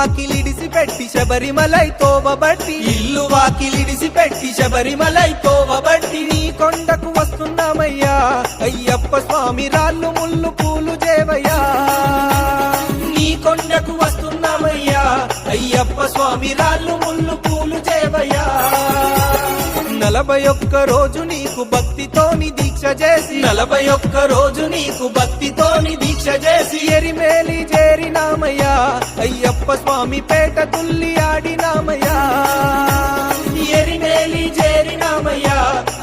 వాకిలిడిసి పెట్టి శబరిమలై తోవబట్టి ఇల్లు వాకిలిడిసి పెట్టి శబరిమలై తోవబట్టి నీ కొండకు వస్తున్నామయ్యా అయ్యప్ప స్వామి రాళ్ళు ముళ్ళు పూలు చేవయ్యా నీ కొండకు వస్తున్నామయ్యా అయ్యప్ప స్వామి రాళ్ళు ముళ్ళు పూలు చేవయ్యా 41 రోజు నీకు భక్తితోని దీక్ష చేసి 41 రోజు నీకు భక్తితోని దీక్ష చేసి ఎరిమేలి చేరినామయ్యా అయ్యప్ప స్వామి పేట తుల్లి ఆడినామయ్యా ఎరిమేలి చేరినామయ్యా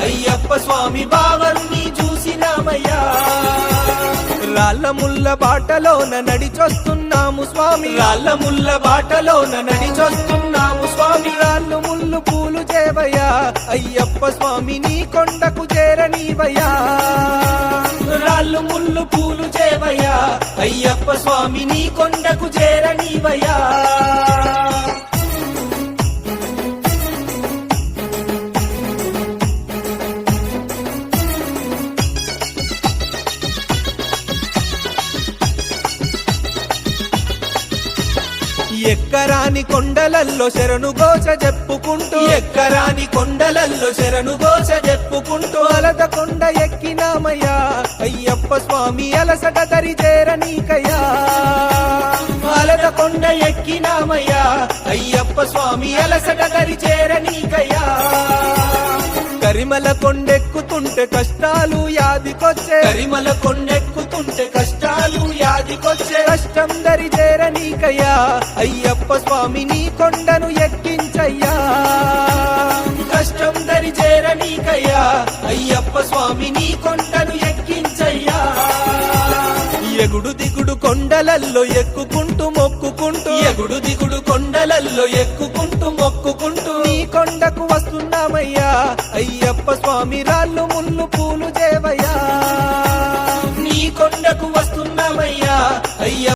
అయ్యప్ప స్వామి బావరుని చూసినామయ్యా రాళ్ళ ముళ్ళ బాటలోన నడిచొస్తున్నాము స్వామి రాళ్ళ ముళ్ళ బాటలోన నడిచొస్తున్నాము స్వామి రాళ్ళు ముళ్ళు పూలు చేవయ్యా అయ్యప్ప స్వామి నీ కొండకు చేరనీవయ్యా రాళ్ళు ముళ్ళు పూలు చేవయ్యా అయ్యప్ప స్వామి నీ కొండకు చేరనీవయ్యా ఎక్కరాని కొండలల్లో శరణు ఘోష చెప్పుకుంటూ ఎక్కరాని కొండలల్లో శరణు ఘోష చెప్పుకుంటూ అలద కొండ ఎక్కినామయ్యా అయ్యప్ప స్వామి అలసట దరి చేరనీకయ్యా అలద కొండ ఎక్కినామయ్యా అయ్యప్ప స్వామి అలసట దరి చేరనీకయ్యా కరిమల కొండెక్కుతుంటే కష్టాలు యాదికొచ్చే కరిమల కొండెక్కుతుంటే కష్టాలు యాదికొచ్చే కష్టం దరి చేరనీకయ్యా అయ్యప్ప స్వామి నీ కొండను ఎక్కించయ్యా కష్టం దరి చేరనీకయ్యా అయ్యప్ప స్వామి నీ కొండను ఎక్కించయ్యా ఎగుడు దిగుడు కొండలల్లో ఎక్కుకుంటూ మొక్కుకుంటూ ఎగుడు దిగుడు కొండలల్లో ఎక్కుకుంటూ మొక్కుకుంటూ నీ కొండకు వస్తున్నామయ్యా అయ్యప్ప స్వామి రాళ్ళు ముళ్ళు పూలు చేవయ్యా నీ కొండకు వస్తున్నామయ్యా అయ్యప్ప